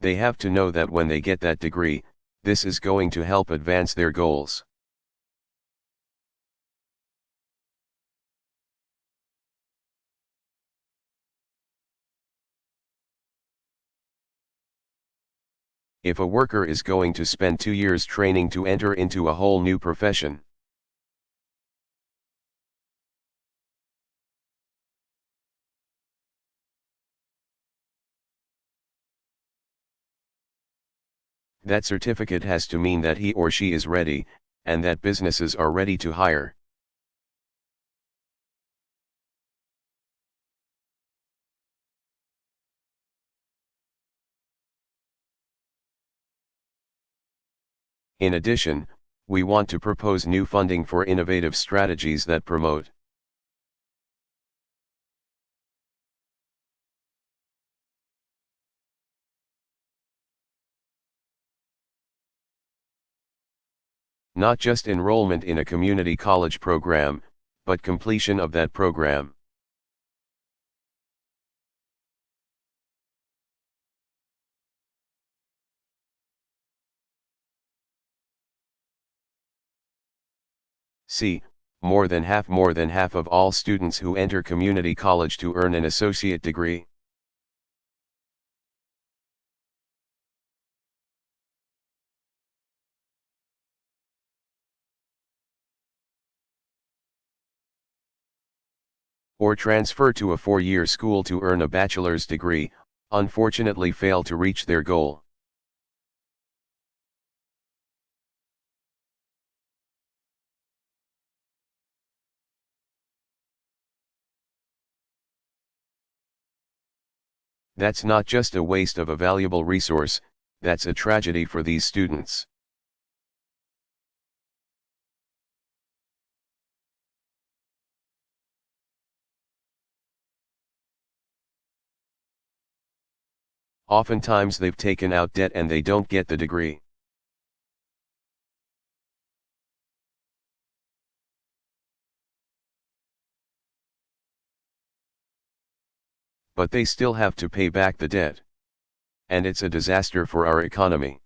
They have to know that when they get that degree, this is going to help advance their goals. If a worker is going to spend 2 years training to enter into a whole new profession, that certificate has to mean that he or she is ready, and that businesses are ready to hire. In addition, we want to propose new funding for innovative strategies that promote not just enrollment in a community college program, but completion of that program. See, more than half of all students who enter community college to earn an associate degree. Or transfer to a 4-year school to earn a bachelor's degree, unfortunately fail to reach their goal. That's not just a waste of a valuable resource, that's a tragedy for these students. Oftentimes they've taken out debt and they don't get the degree. But they still have to pay back the debt. And it's a disaster for our economy.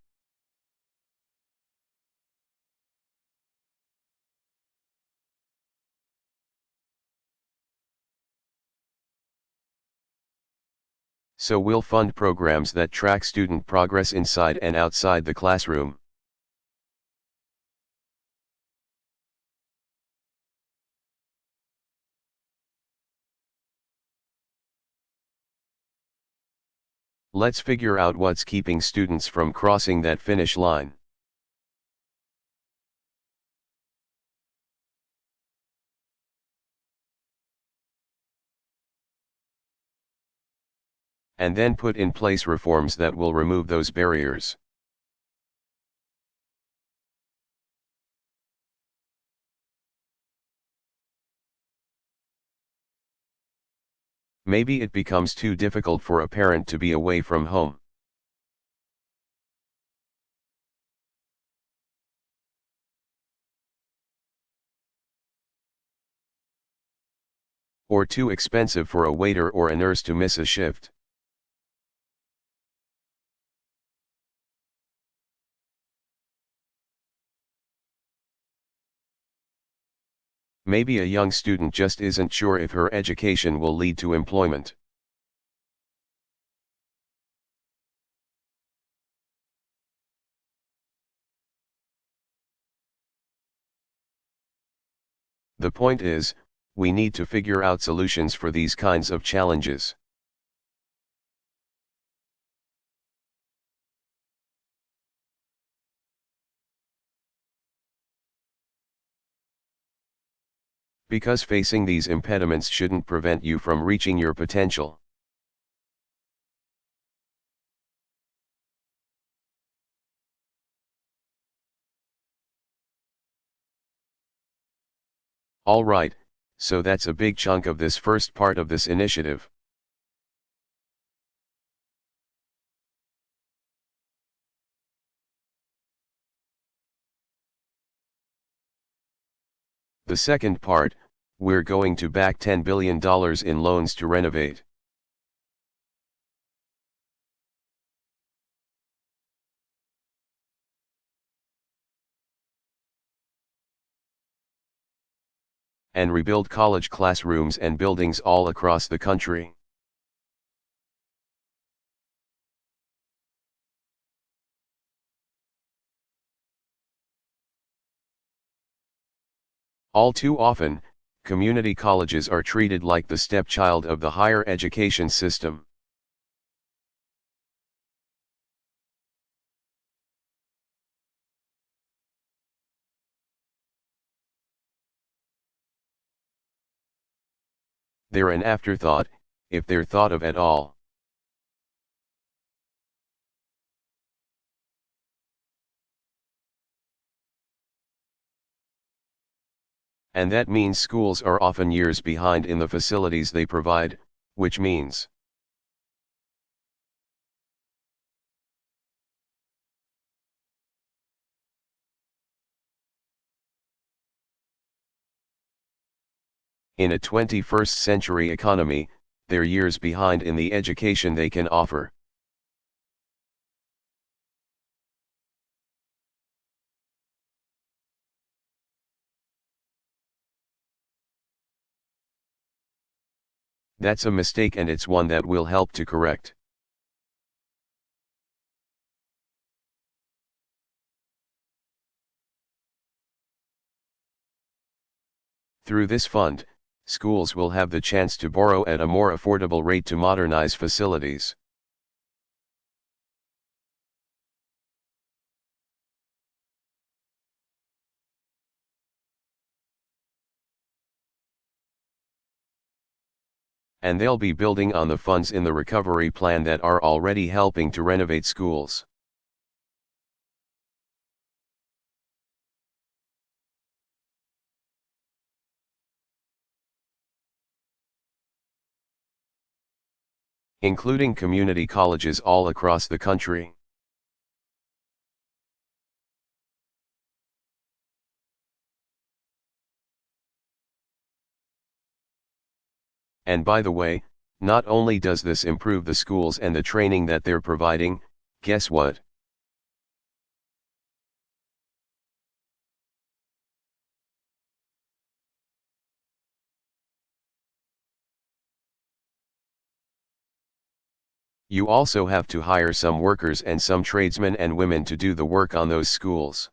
So we'll fund programs that track student progress inside and outside the classroom. Let's figure out what's keeping students from crossing that finish line. And then put in place reforms that will remove those barriers. Maybe it becomes too difficult for a parent to be away from home. Or too expensive for a waiter or a nurse to miss a shift. Maybe a young student just isn't sure if her education will lead to employment. The point is, we need to figure out solutions for these kinds of challenges. Because facing these impediments shouldn't prevent you from reaching your potential. Alright, so that's a big chunk of this first part of this initiative. The second part, we're going to back $10 billion in loans to renovate. and rebuild college classrooms and buildings all across the country. All too often, community colleges are treated like the stepchild of the higher education system. They're an afterthought, if they're thought of at all. And that means schools are often years behind in the facilities they provide, which means in a 21st century economy, they're years behind in the education they can offer. That's a mistake, and it's one that we'll help to correct. Through this fund, schools will have the chance to borrow at a more affordable rate to modernize facilities. And they'll be building on the funds in the recovery plan that are already helping to renovate schools. Including community colleges all across the country. And by the way, not only does this improve the schools and the training that they're providing, guess what? You also have to hire some workers and some tradesmen and women to do the work on those schools.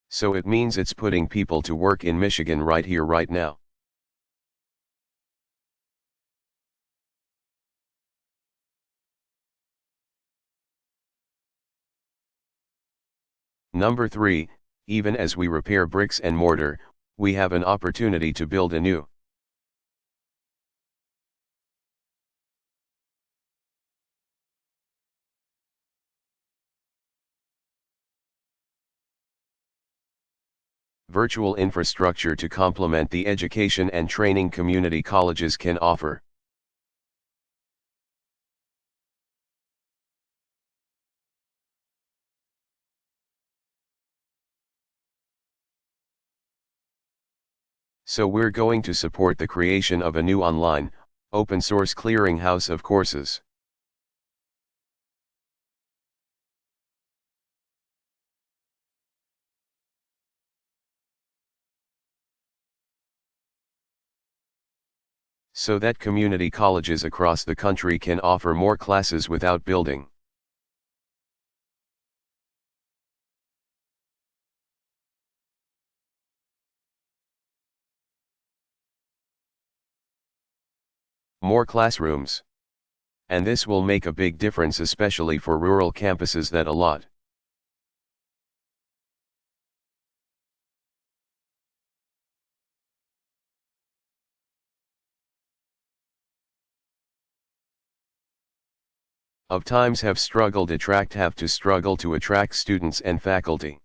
So it means it's putting people to work in Michigan right here, right now. Number 3, even as we repair bricks and mortar, we have an opportunity to build anew. Virtual infrastructure to complement the education and training community colleges can offer. So we're going to support the creation of a new online, open source clearinghouse of courses. So that community colleges across the country can offer more classes without building. More classrooms. And this will make a big difference, especially for rural campuses that a lot. Of times have to struggle to attract students and faculty.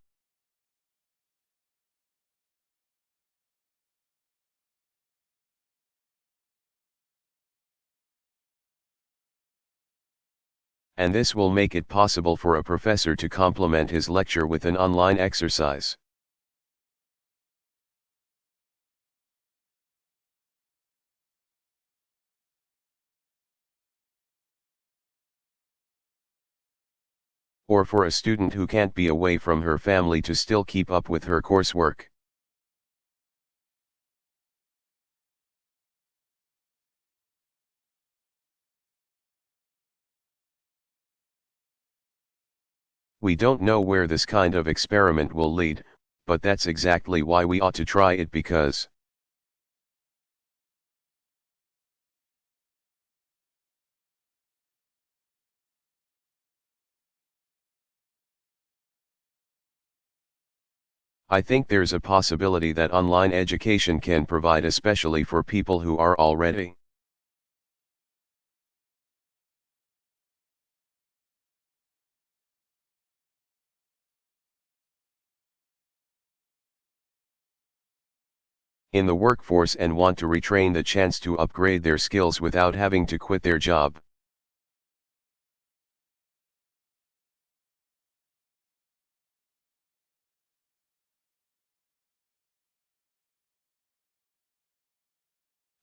And this will make it possible for a professor to complement his lecture with an online exercise. or for a student who can't be away from her family to still keep up with her coursework. We don't know where this kind of experiment will lead, but that's exactly why we ought to try it, because I think there's a possibility that online education can provide, especially for people who are already in the workforce and want to retrain, the chance to upgrade their skills without having to quit their job.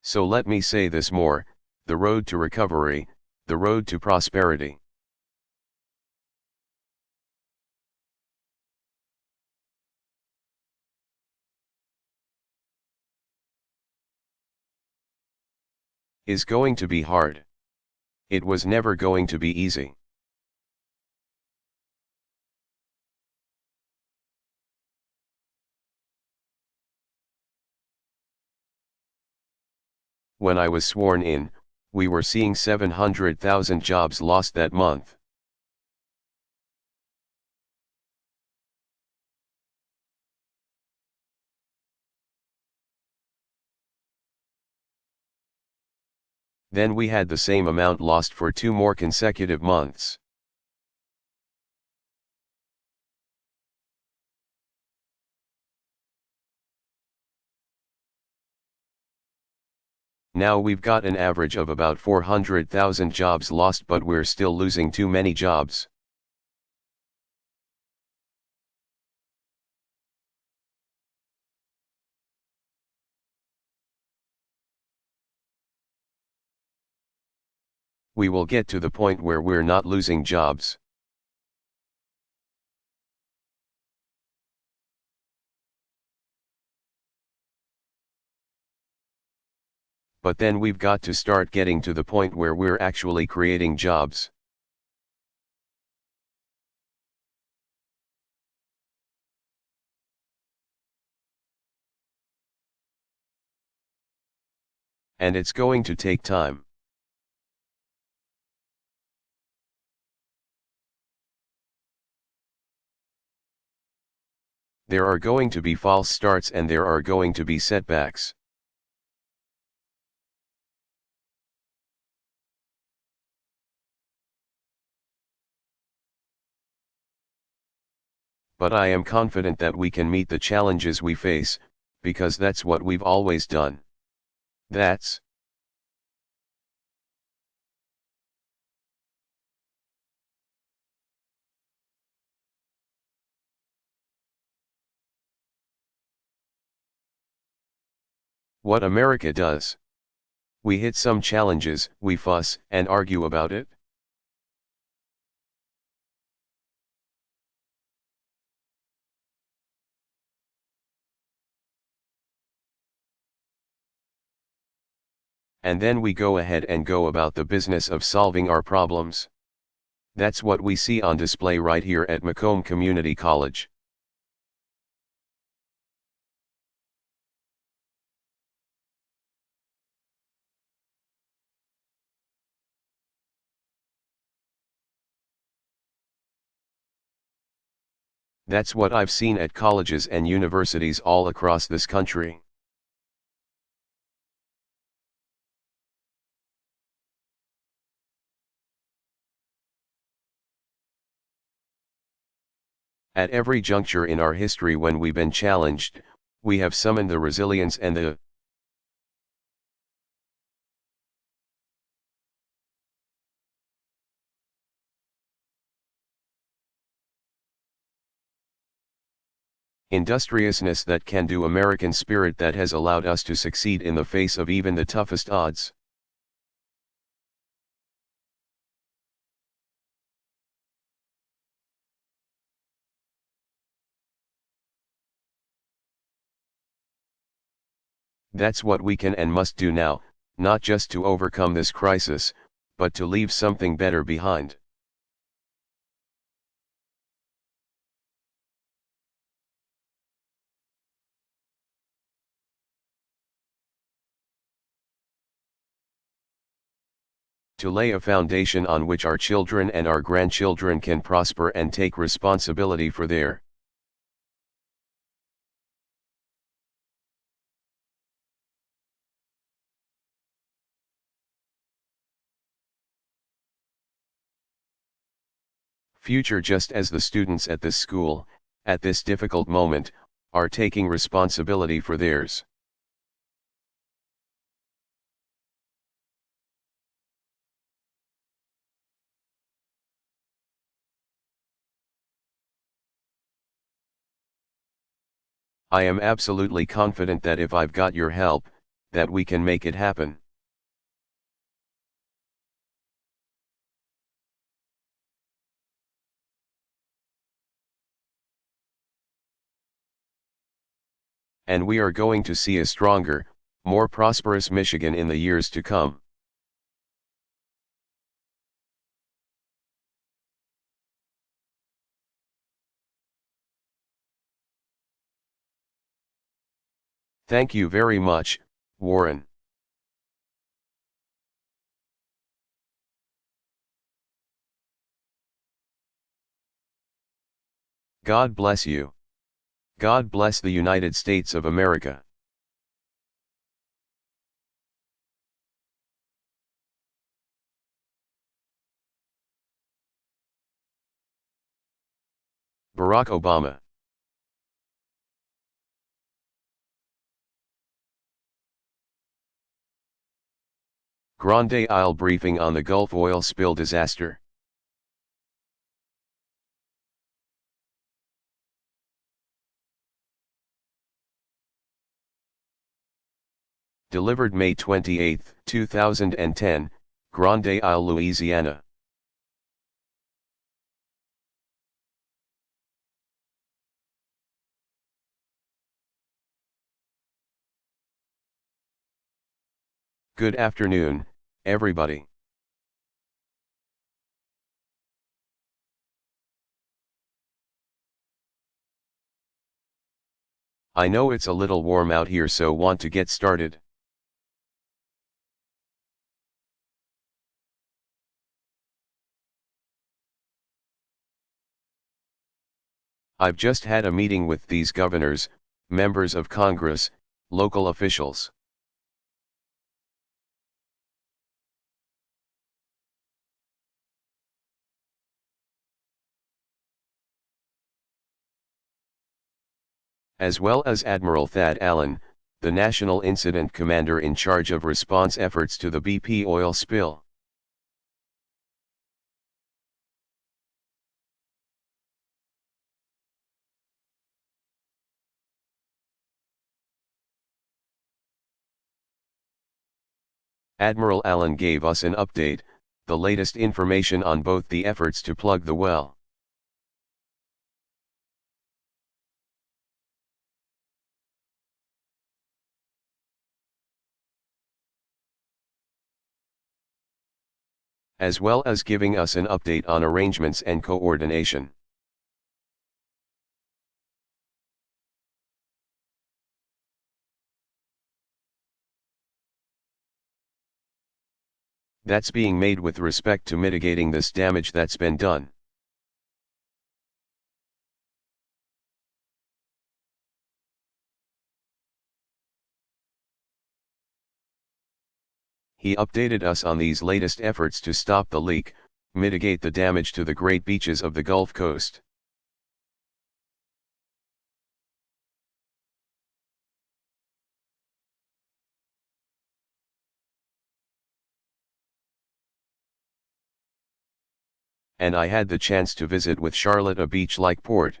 So let me say this more: the road to recovery, the road to prosperity, is going to be hard. It was never going to be easy. When I was sworn in, we were seeing 700,000 jobs lost that month. Then we had the same amount lost for 2 more consecutive months. Now we've got an average of about 400,000 jobs lost, but we're still losing too many jobs. We will get to the point where we're not losing jobs. But then we've got to start getting to the point where we're actually creating jobs. And it's going to take time. There are going to be false starts and there are going to be setbacks. But I am confident that we can meet the challenges we face, because that's what we've always done. That's what America does. We hit some challenges, we fuss and argue about it. And then we go ahead and go about the business of solving our problems. That's what we see on display right here at Macomb Community College. That's what I've seen at colleges and universities all across this country. At every juncture in our history when we've been challenged, we have summoned the resilience and the industriousness, that can-do American spirit that has allowed us to succeed in the face of even the toughest odds. That's what we can and must do now, not just to overcome this crisis, but to leave something better behind. To lay a foundation on which our children and our grandchildren can prosper and take responsibility for their future, just as the students at this school, at this difficult moment, are taking responsibility for theirs. I am absolutely confident that if I've got your help, that we can make it happen. And we are going to see a stronger, more prosperous Michigan in the years to come. Thank you very much, Warren. God bless you. God bless the United States of America. Barack Obama. Grande Isle briefing on the Gulf oil spill disaster. Delivered May 28, 2010, Grande Isle, Louisiana. Good afternoon, everybody. I know it's a little warm out here, so want to get started. I've just had a meeting with these governors, members of Congress, local officials. As well as Admiral Thad Allen, the National Incident Commander in charge of response efforts to the BP oil spill. Admiral Allen gave us an update, the latest information on both the efforts to plug the well. As well as giving us an update on arrangements and coordination. That's being made with respect to mitigating this damage that's been done. He updated us on these latest efforts to stop the leak, mitigate the damage to the great beaches of the Gulf Coast. And I had the chance to visit with Charlotte, a beach-like port.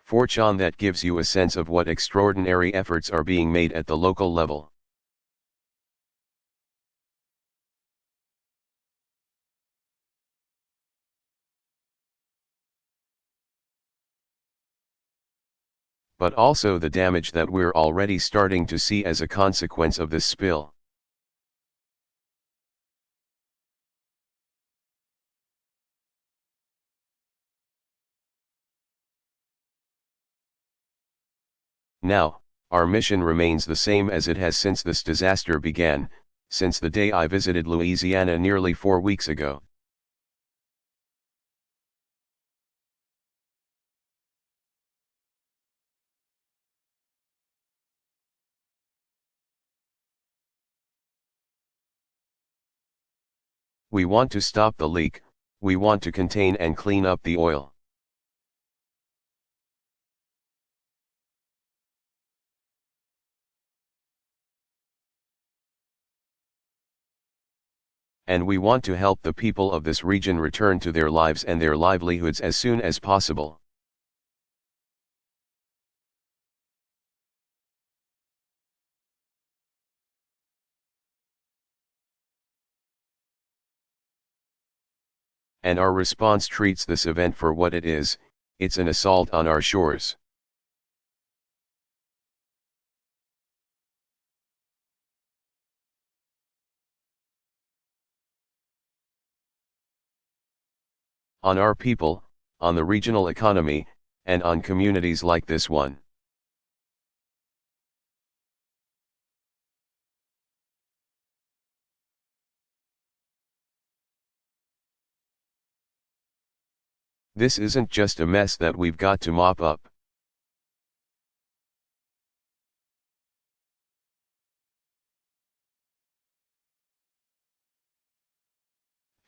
Fortune, that gives you a sense of what extraordinary efforts are being made at the local level. but also the damage that we're already starting to see as a consequence of this spill. Now, our mission remains the same as it has since this disaster began, since the day I visited Louisiana nearly 4 weeks ago. We want to stop the leak, we want to contain and clean up the oil. And we want to help the people of this region return to their lives and their livelihoods as soon as possible. And our response treats this event for what it is, it's an assault on our shores. On our people, on the regional economy, and on communities like this one. This isn't just a mess that we've got to mop up.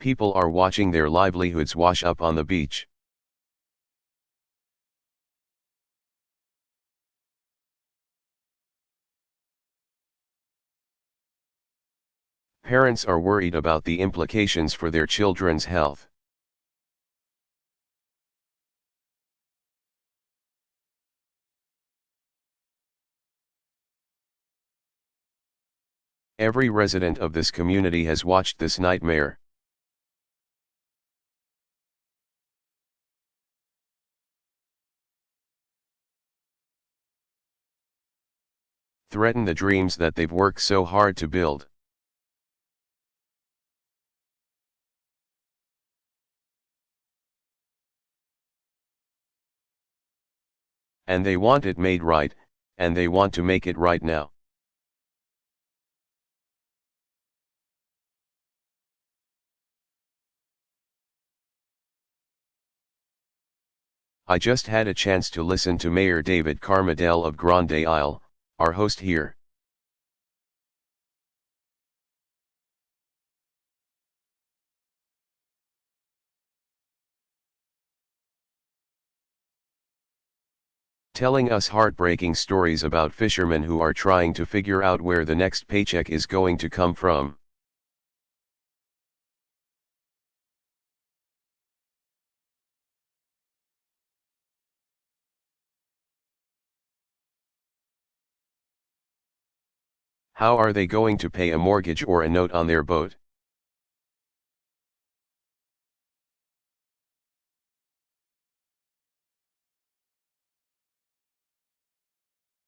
People are watching their livelihoods wash up on the beach. Parents are worried about the implications for their children's health. Every resident of this community has watched this nightmare. Threaten the dreams that they've worked so hard to build. And they want it made right, and they want to make it right now. I just had a chance to listen to Mayor David Carmadel of Grande Isle, our host here. Telling us heartbreaking stories about fishermen who are trying to figure out where the next paycheck is going to come from. How are they going to pay a mortgage or a note on their boat?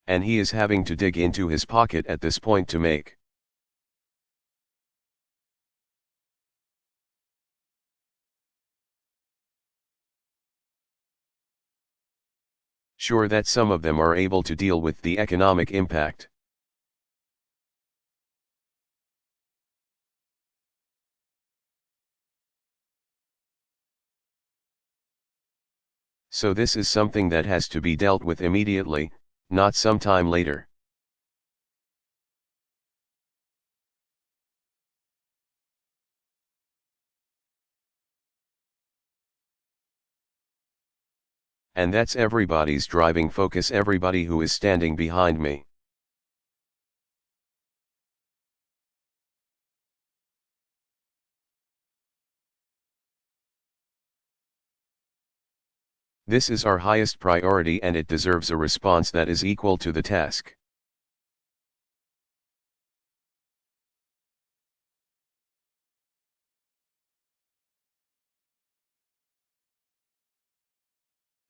And he is having to dig into his pocket at this point to make. Sure that some of them are able to deal with the economic impact. So this is something that has to be dealt with immediately, not sometime later. And that's everybody's driving focus, everybody who is standing behind me. This is our highest priority and it deserves a response that is equal to the task.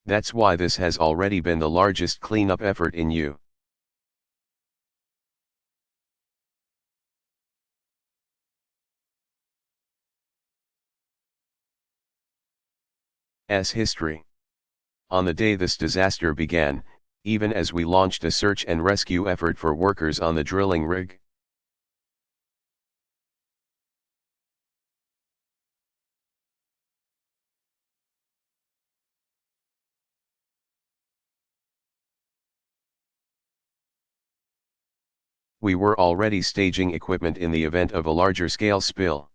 That's why this has already been the largest cleanup effort in U.S. history. On the day this disaster began, even as we launched a search and rescue effort for workers on the drilling rig, we were already staging equipment in the event of a larger scale spill.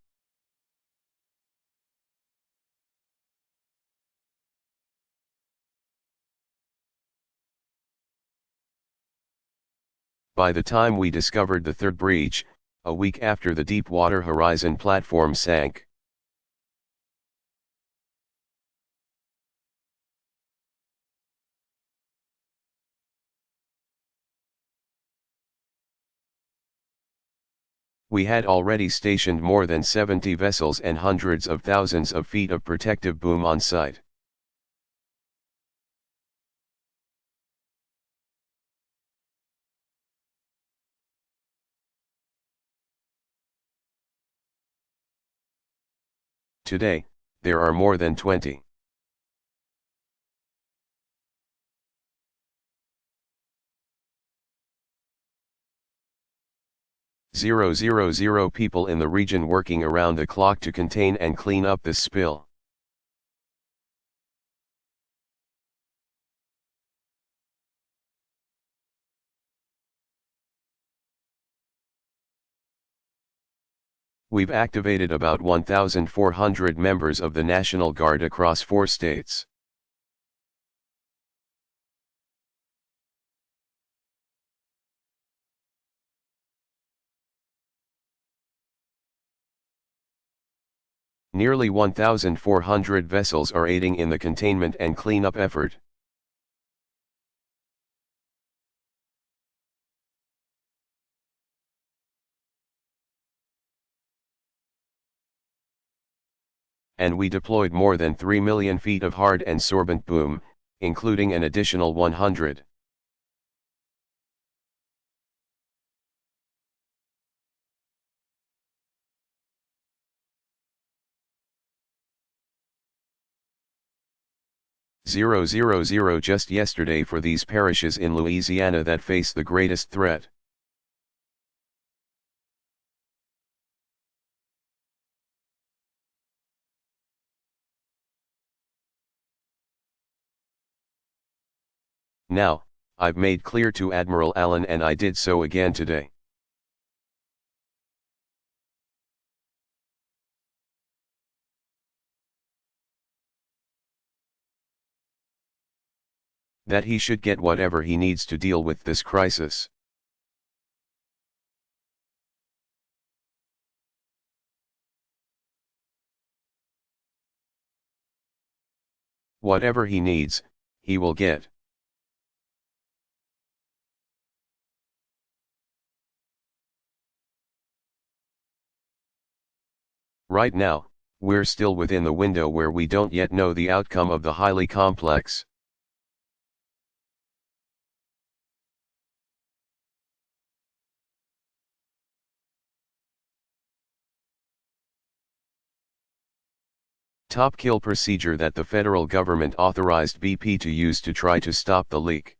By the time we discovered the third breach, a week after the Deepwater Horizon platform sank, we had already stationed more than 70 vessels and hundreds of thousands of feet of protective boom on site. Today, there are more than 20,000 people in the region working around the clock to contain and clean up this spill. We've activated about 1,400 members of the National Guard across 4 states. Nearly 1,400 vessels are aiding in the containment and cleanup effort. And we deployed more than 3 million feet of hard and sorbent boom, including an additional 100. Just yesterday for these parishes in Louisiana that face the greatest threat. Now, I've made clear to Admiral Allen, and I did so again today, that he should get whatever he needs to deal with this crisis. Whatever he needs, he will get. Right now, we're still within the window where we don't yet know the outcome of the highly complex top kill procedure that the federal government authorized BP to use to try to stop the leak.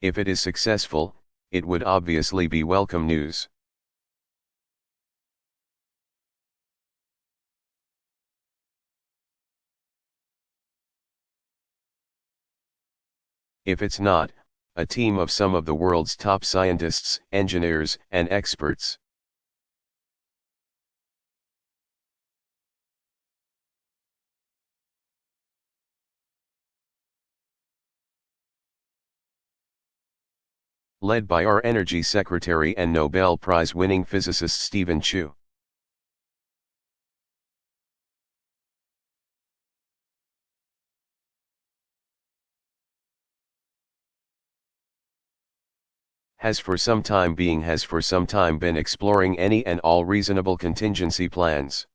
If it is successful, it would obviously be welcome news. If it's not, a team of some of the world's top scientists, engineers, and experts, led by our Energy Secretary and Nobel Prize-winning physicist Stephen Chu, has for some time been exploring any and all reasonable contingency plans.